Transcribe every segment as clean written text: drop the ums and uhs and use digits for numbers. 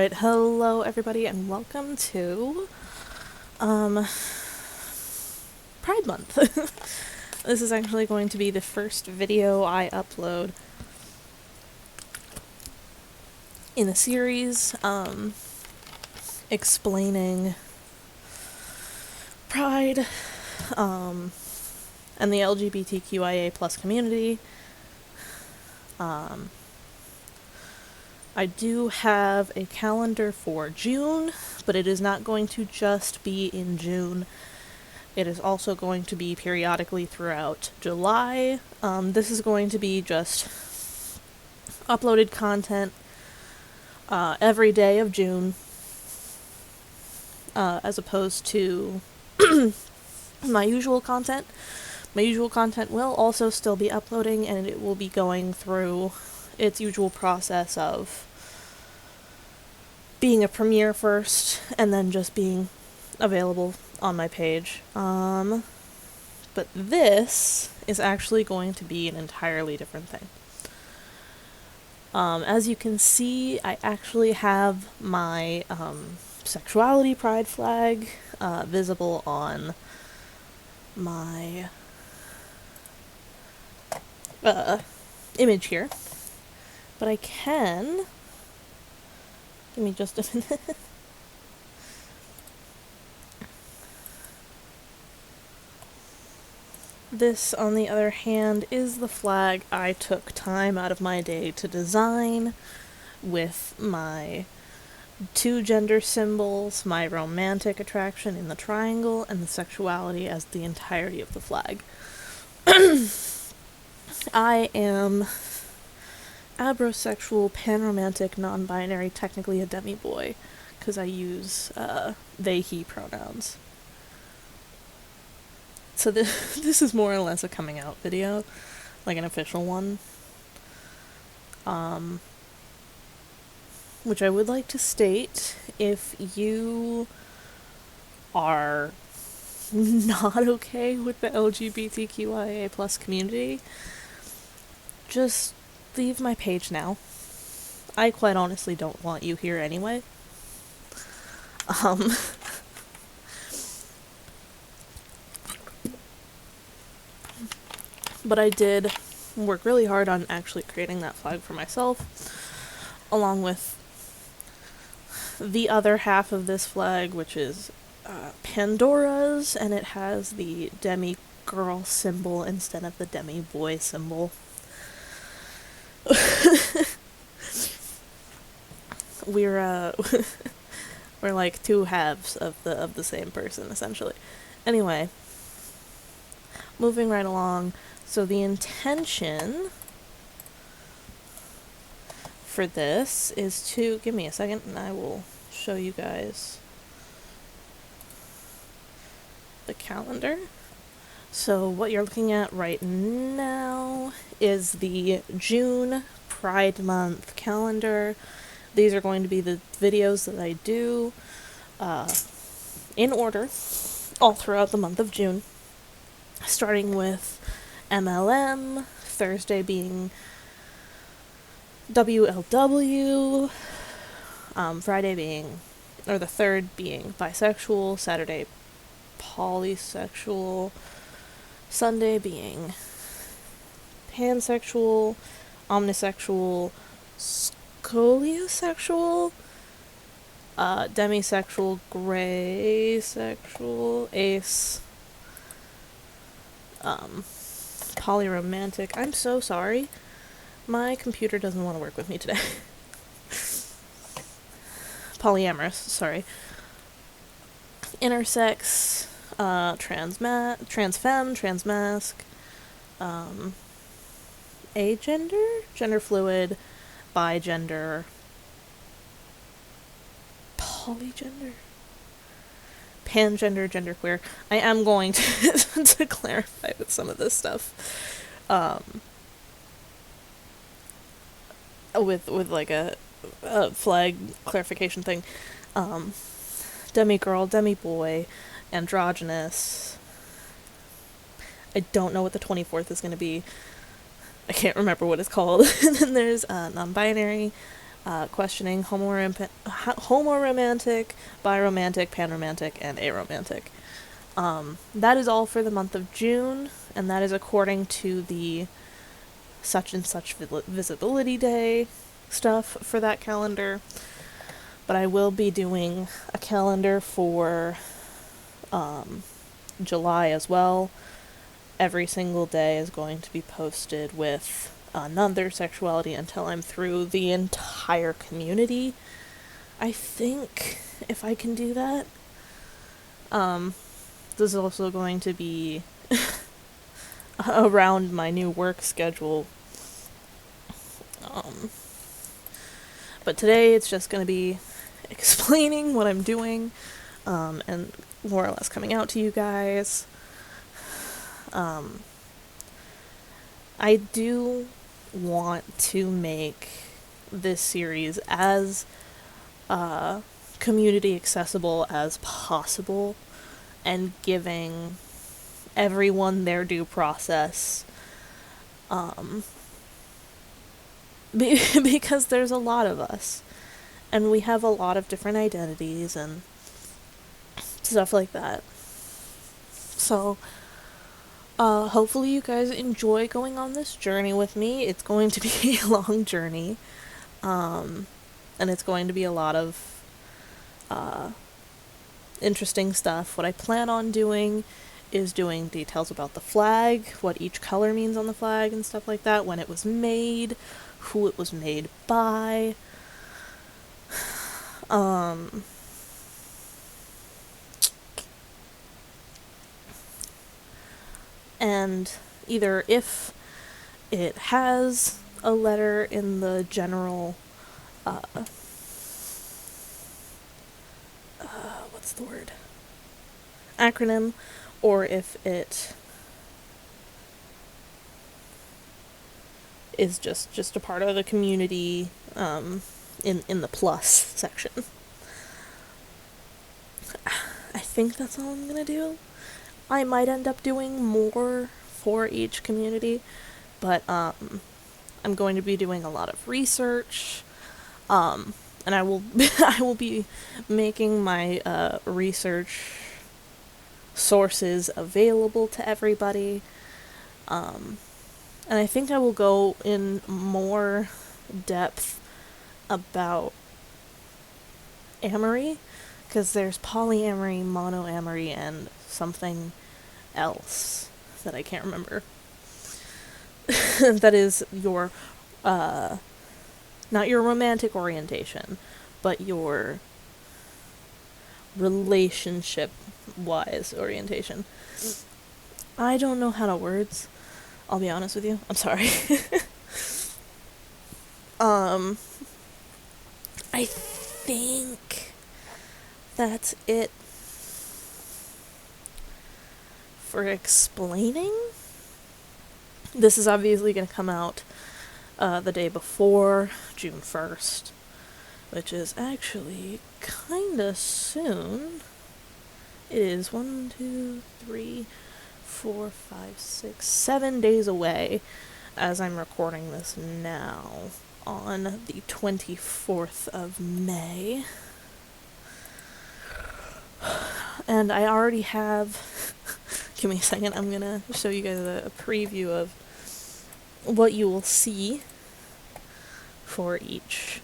Alright, hello everybody and welcome to Pride Month. This is actually going to be the first video I upload in a series explaining Pride and the LGBTQIA plus community. I do have a calendar for June, but it is not going to just be in June. It is also going to be periodically throughout July. This is going to be just uploaded content every day of June, as opposed to my usual content. My usual content will also still be uploading, and it will be going through its usual process of being a premiere first, and then just being available on my page. But this is actually going to be an entirely different thing. As you can see, I actually have my sexuality pride flag visible on my image here. But I can... Give me just a minute. This, on the other hand, is the flag I took time out of my day to design, with my two gender symbols, my romantic attraction in the triangle, and the sexuality as the entirety of the flag. I am abrosexual, panromantic, non-binary, technically a demi-boy, because I use they, he pronouns. So this is more or less a coming out video, like an official one. Which I would like to state, if you are not okay with the LGBTQIA plus community, just leave my page now. I quite honestly don't want you here anyway. But I did work really hard on actually creating that flag for myself, along with the other half of this flag, which is Pandora's, and it has the demi-girl symbol instead of the demi-boy symbol. We're like two halves of the same person, essentially. Anyway, moving right along. So the intention for this is to... Give me a second and I will show you guys the calendar. So what you're looking at right now is the June Pride Month calendar. These are going to be the videos that I do in order all throughout the month of June, starting with MLM, Thursday being WLW, Friday being, or the 3rd being bisexual, Saturday polysexual, Sunday being pansexual, omnisexual, scoliosexual, demisexual, graysexual, ace, polyromantic. I'm so sorry. My computer doesn't want to work with me today. Polyamorous, sorry. Intersex, transfemme, transmasc, agender, gender fluid, bigender, polygender, pangender, genderqueer. I am going to to clarify with some of this stuff, with like a flag clarification thing. Demi-girl, demi-boy, androgynous. I don't know what the 24th is going to be. I can't remember what it's called. And then there's non-binary, questioning homoromantic, biromantic, panromantic, and aromantic. That is all for the month of June, and that is according to the such and such visibility day stuff for that calendar. But I will be doing a calendar for July as well. Every single day is going to be posted with another sexuality until I'm through the entire community. I think if I can do that. This is also going to be around my new work schedule. But today it's just going to be explaining what I'm doing, and more or less coming out to you guys. I do want to make this series as community accessible as possible, and giving everyone their due process, because there's a lot of us, and we have a lot of different identities and stuff like that. So hopefully you guys enjoy going on this journey with me. It's going to be a long journey, and it's going to be a lot of interesting stuff. What I plan on doing is doing details about the flag, what each color means on the flag and stuff like that, when it was made, who it was made by. And either if it has a letter in the general, what's the word? Acronym, or if it is just a part of the community, in the plus section. I think that's all I'm gonna do. I might end up doing more for each community, but I'm going to be doing a lot of research, and I will I will be making my research sources available to everybody, and I think I will go in more depth about amory, because there's polyamory, monoamory, and something else that I can't remember. That is your, not your romantic orientation, but your relationship-wise orientation. I don't know how to words, I'll be honest with you. I'm sorry. I think that's it for explaining. This is obviously going to come out the day before June 1st, which is actually kinda soon. It is 1, 2, 3, 4, 5, 6, 7 days away as I'm recording this now on the 24th of May. And I already have, give me a second, I'm gonna show you guys a preview of what you will see for each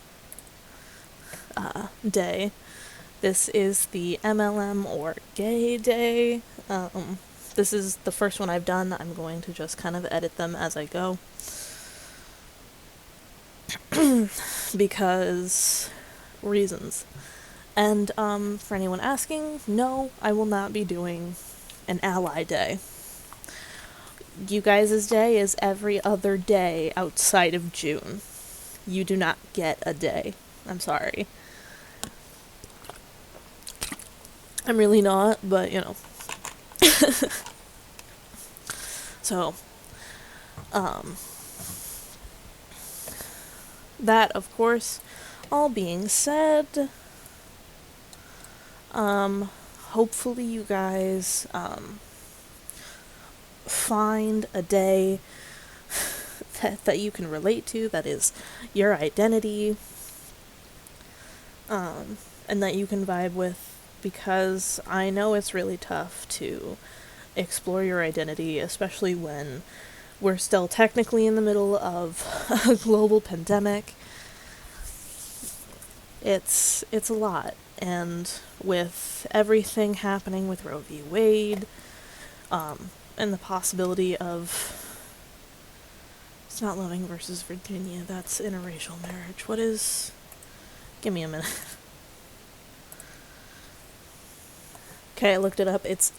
day. This is the MLM or Gay Day. This is the first one I've done. I'm going to just kind of edit them as I go. Because reasons. And for anyone asking, no, I will not be doing an ally day. You guys' day is every other day outside of June. You do not get a day. I'm sorry. I'm really not, but you know. So, that, of course, all being said, hopefully you guys, find a day that you can relate to, that is your identity, and that you can vibe with, because I know it's really tough to explore your identity, especially when we're still technically in the middle of a global pandemic. It's a lot, and with everything happening with Roe v. Wade, and the possibility of, it's not Loving versus Virginia, that's interracial marriage. What is, give me a minute. Okay, I looked it up. It's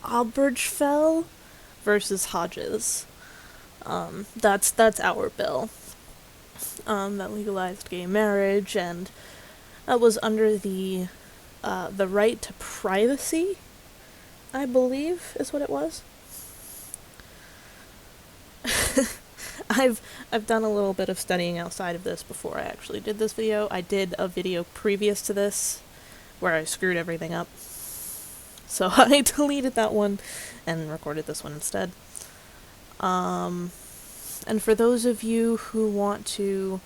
Obergefell versus Hodges. That's our bill. That legalized gay marriage, and that was under the right to privacy, I believe, is what it was. I've done a little bit of studying outside of this before I actually did this video. I did a video previous to this where I screwed everything up. So I deleted that one and recorded this one instead. And for those of you who want to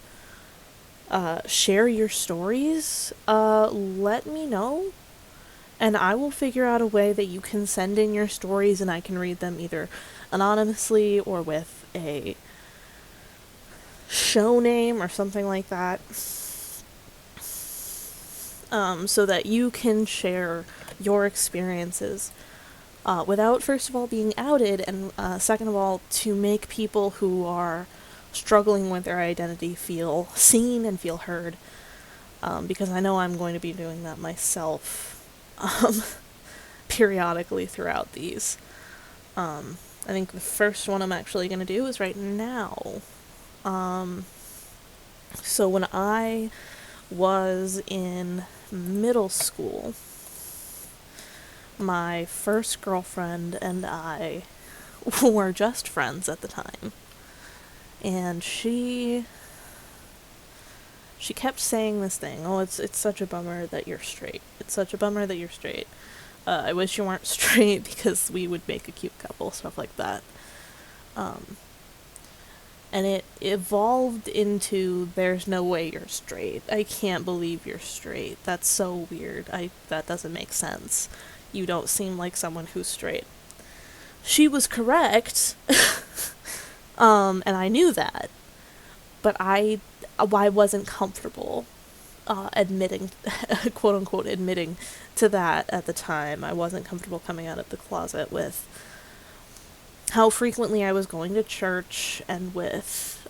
share your stories, let me know, and I will figure out a way that you can send in your stories and I can read them either anonymously or with a show name or something like that, so that you can share your experiences without, first of all, being outed, and second of all, to make people who are struggling with their identity feel seen and feel heard, because I know I'm going to be doing that myself periodically throughout these. I think the first one I'm actually going to do is right now. So when I was in middle school, my first girlfriend and I were just friends at the time. And she kept saying this thing, oh, it's such a bummer that you're straight. It's such a bummer that you're straight. I wish you weren't straight because we would make a cute couple, stuff like that. And it evolved into, there's no way you're straight. I can't believe you're straight. That's so weird. That doesn't make sense. You don't seem like someone who's straight. She was correct. And I knew that. But I wasn't comfortable admitting, quote unquote, admitting to that at the time. I wasn't comfortable coming out of the closet with how frequently I was going to church, and with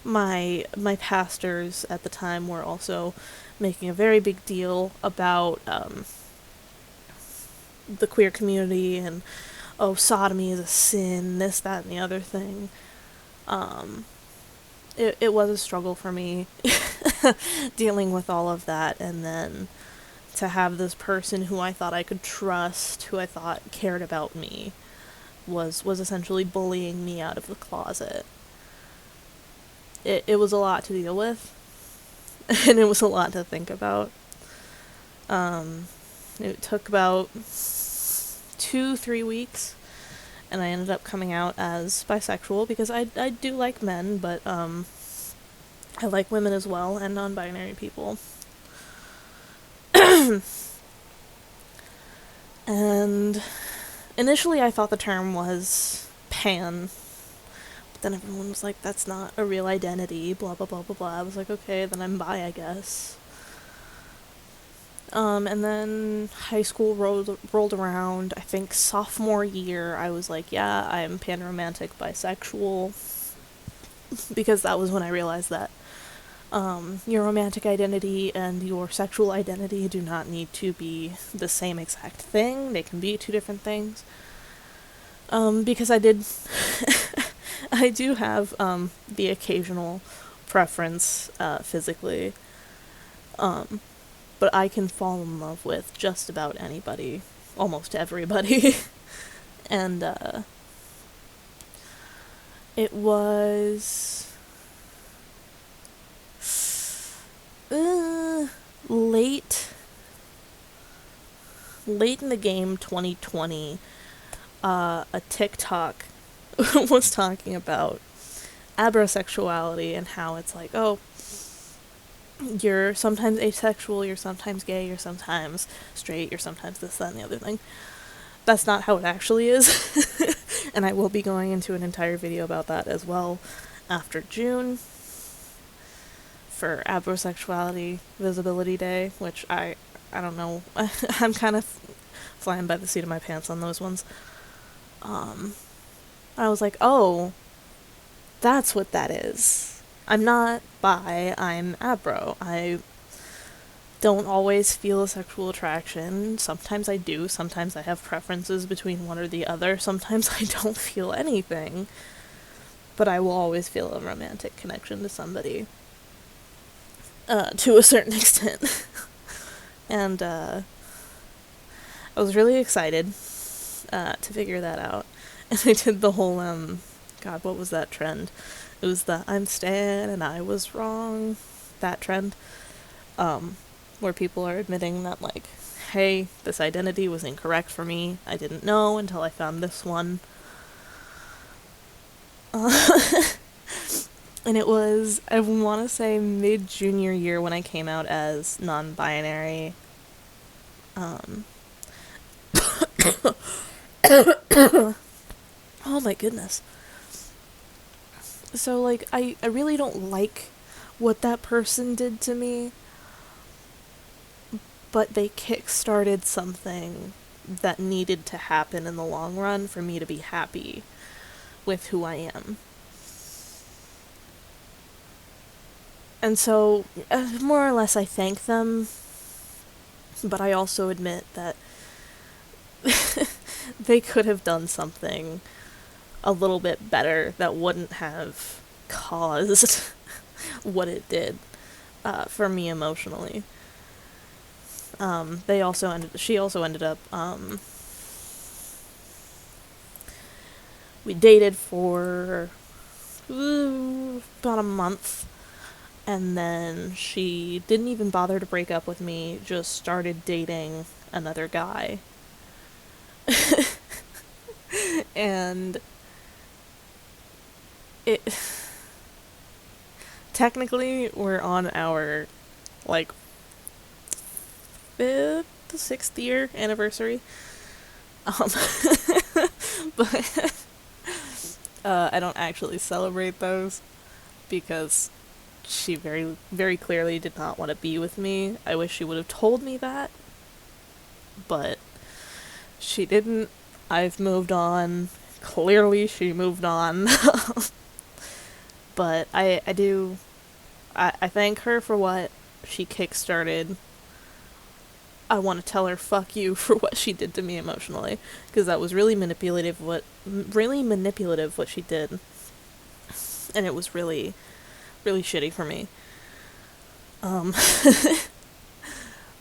my pastors at the time were also making a very big deal about the queer community, and oh, sodomy is a sin, this, that, and the other thing. It was a struggle for me dealing with all of that, and then to have this person who I thought I could trust, who I thought cared about me, was essentially bullying me out of the closet. It was a lot to deal with, and it was a lot to think about. It took about 2-3 weeks, and I ended up coming out as bisexual, because I do like men, but I like women as well, and non-binary people. And initially I thought the term was pan, but then everyone was like, that's not a real identity, blah blah blah blah blah. I was like, okay, then I'm bi, I guess. And then high school rolled around. I think sophomore year, I was like, yeah, I'm panromantic bisexual, because that was when I realized that your romantic identity and your sexual identity do not need to be the same exact thing. They can be two different things. Because I do have the occasional preference physically. But I can fall in love with just about anybody, almost everybody. And it was late in the game, 2020, a TikTok was talking about abrosexuality and how it's like, oh, you're sometimes asexual, you're sometimes gay, you're sometimes straight, you're sometimes this, that, and the other thing. That's not how it actually is. And I will be going into an entire video about that as well after June for Abrosexuality Visibility Day, which I don't know. I'm kind of flying by the seat of my pants on those ones. I was like, oh, that's what that is. I'm not bi, I'm abro. I don't always feel a sexual attraction. Sometimes I do. Sometimes I have preferences between one or the other. Sometimes I don't feel anything. But I will always feel a romantic connection to somebody. To a certain extent. And I was really excited to figure that out. And I did the whole, God, what was that trend? It was the I'm Stan and I was wrong, that trend. Where people are admitting that, like, hey, this identity was incorrect for me. I didn't know until I found this one. And it was, I want to say, mid-junior year when I came out as non-binary. Oh my goodness. So, like, I really don't like what that person did to me, but they kick-started something that needed to happen in the long run for me to be happy with who I am. And so, more or less, I thank them, but I also admit that they could have done something a little bit better that wouldn't have caused what it did for me emotionally. She also ended up, we dated for about a month, and then she didn't even bother to break up with me, just started dating another guy. And it technically we're on our, like, 5th, 6th year anniversary. But I don't actually celebrate those because she very, very clearly did not want to be with me. I wish she would have told me that, but she didn't. I've moved on. Clearly she moved on. But I thank her for what she kickstarted. I want to tell her fuck you for what she did to me emotionally, because that was really manipulative what she did. And it was really, really shitty for me.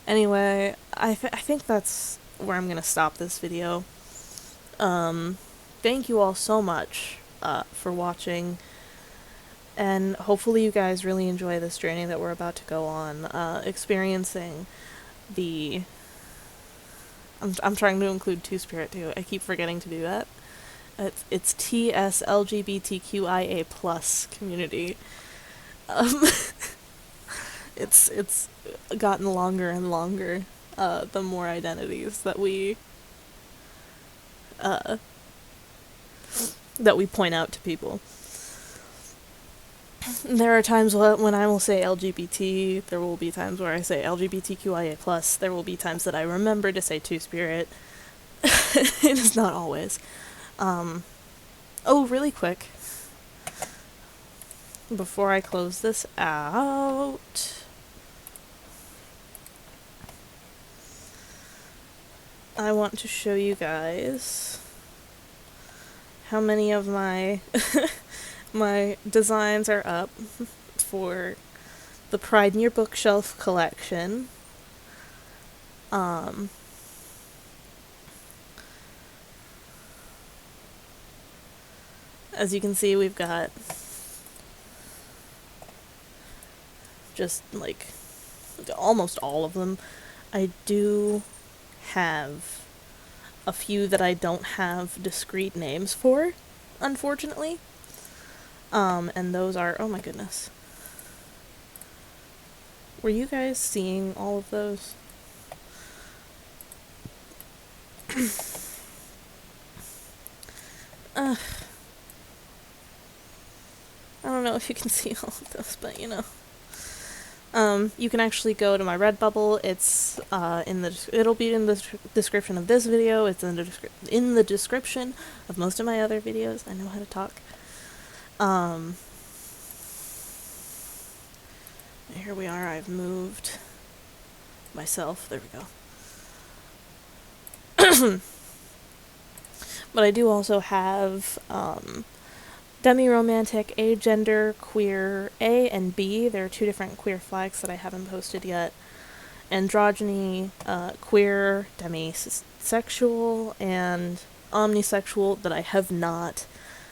Anyway, I think that's where I'm gonna stop this video. Thank you all so much for watching, and hopefully you guys really enjoy this journey that we're about to go on, experiencing the... I'm trying to include Two-Spirit too. I keep forgetting to do that. It's TSLGBTQIA plus community. It's gotten longer and longer, the more identities that we point out to people. There are times when I will say LGBT, there will be times where I say LGBTQIA+, there will be times that I remember to say Two-Spirit. It is not always. Oh, really quick, before I close this out, I want to show you guys how many of my my designs are up for the Pride in Your Bookshelf collection. As you can see, we've got just, like, almost all of them. I do have a few that I don't have discrete names for, unfortunately. And those are, oh my goodness. Were you guys seeing all of those? uh, I don't know if you can see all of those, but you know. You can actually go to my Redbubble. It's it'll be in the description of this video. It's in the description of most of my other videos. I know how to talk. Here we are. I've moved myself. There we go. But I do also have demi-romantic, agender, queer, A and B. There are 2 different queer flags that I haven't posted yet. Androgyny, queer, demisexual, and omnisexual that I have not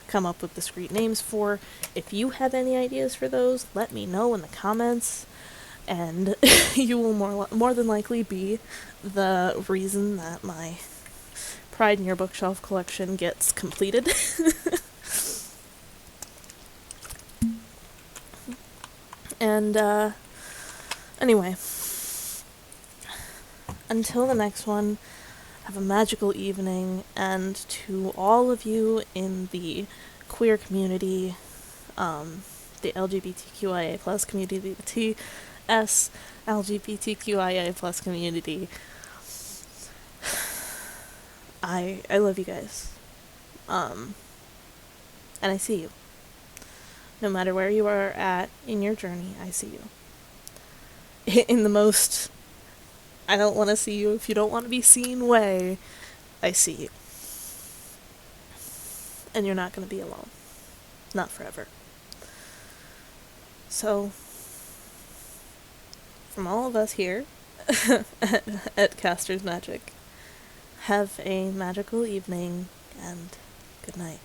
come up with discrete names for. If you have any ideas for those, let me know in the comments, and you will more than likely be the reason that my Pride in Your Bookshelf collection gets completed. And, anyway, until the next one, have a magical evening, and to all of you in the queer community, the LGBTQIA plus community, the TS LGBTQIA plus community, I love you guys. And I see you. No matter where you are at in your journey, I see you. In the most, I don't want to see you if you don't want to be seen way, I see you. And you're not going to be alone. Not forever. So, from all of us here at Caster's Magic, have a magical evening and good night.